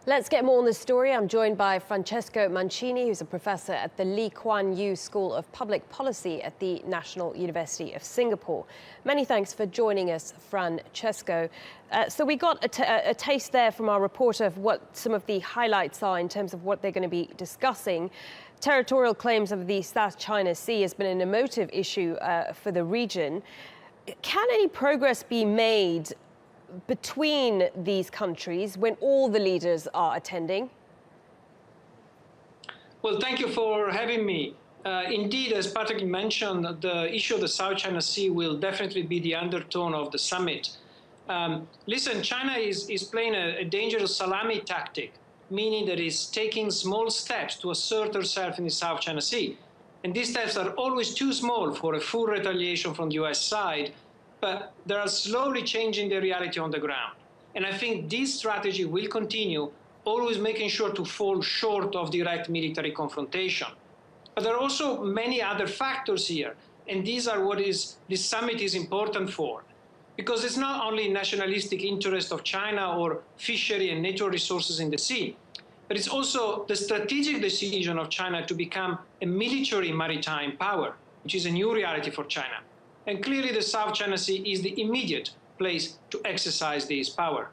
Let's get more on this story. I'm joined by Francesco Mancini, who's a professor at the Lee Kuan Yew School of Public Policy at the National University of Singapore. Many thanks for joining us, Francesco. So we got a taste there from our reporter of what some of the highlights are in terms of what they're going to be discussing. Territorial claims of the South China Sea has been an emotive issue for the region. Can any progress be made between these countries when all the leaders are attending? Well, thank you for having me. Indeed, as Patrick mentioned, the issue of the South China Sea will definitely be the undertone of the summit. Listen, China is playing a dangerous salami tactic, meaning that it's taking small steps to assert herself in the South China Sea. And these steps are always too small for a full retaliation from the US side, but they are slowly changing the reality on the ground. And I think this strategy will continue, always making sure to fall short of direct military confrontation. But there are also many other factors here, and these are what this summit is important for. Because it's not only nationalistic interest of China or fishery and natural resources in the sea, but it's also the strategic decision of China to become a military maritime power, which is a new reality for China. And clearly the South China Sea is the immediate place to exercise this power.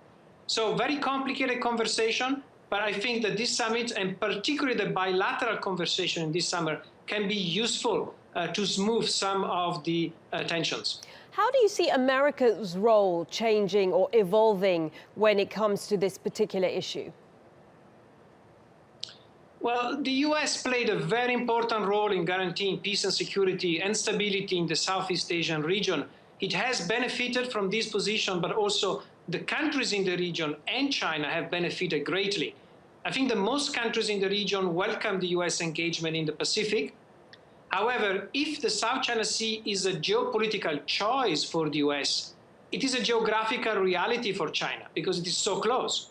So very complicated conversation, but I think that this summit, and particularly the bilateral conversation in this summer, can be useful to smooth some of the tensions. How do you see America's role changing or evolving when it comes to this particular issue? Well, the US played a very important role in guaranteeing peace and security and stability in the Southeast Asian region. It has benefited from this position, but also the countries in the region and China have benefited greatly. I think that most countries in the region welcome the US engagement in the Pacific. However, if the South China Sea is a geopolitical choice for the US, it is a geographical reality for China because it is so close.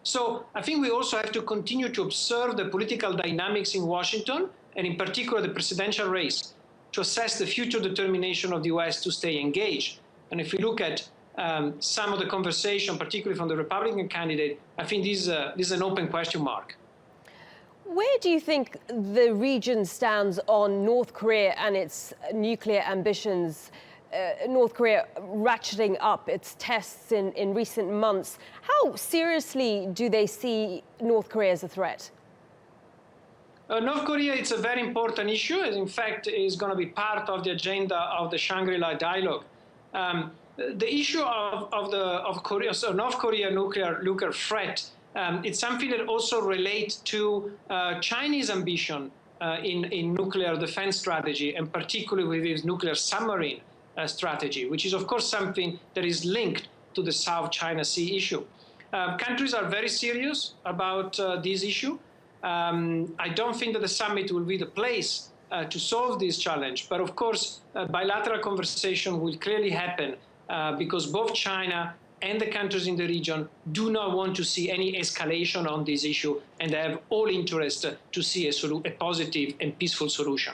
So I think we also have to continue to observe the political dynamics in Washington, and in particular the presidential race, to assess the future determination of the US to stay engaged. And if we look at some of the conversation, particularly from the Republican candidate, I think this is an open question mark. Where do you think the region stands on North Korea and its nuclear ambitions? North Korea ratcheting up its tests in recent months. How seriously do they see North Korea as a threat? North Korea is a very important issue, and in fact is going to be part of the agenda of the Shangri-La dialogue. The issue of Korea, so North Korea nuclear threat, it's something that also relates to Chinese ambition in nuclear defense strategy, and particularly with its nuclear submarine strategy, which is of course something that is linked to the South China Sea issue. Countries are very serious about this issue. I don't think that the summit will be the place to solve this challenge, but of course bilateral conversation will clearly happen because both China and the countries in the region do not want to see any escalation on this issue, and they have all interest to see a positive and peaceful solution.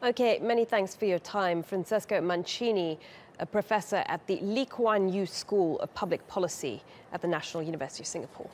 Okay, many thanks for your time. Francesco Mancini, a professor at the Lee Kuan Yew School of Public Policy at the National University of Singapore.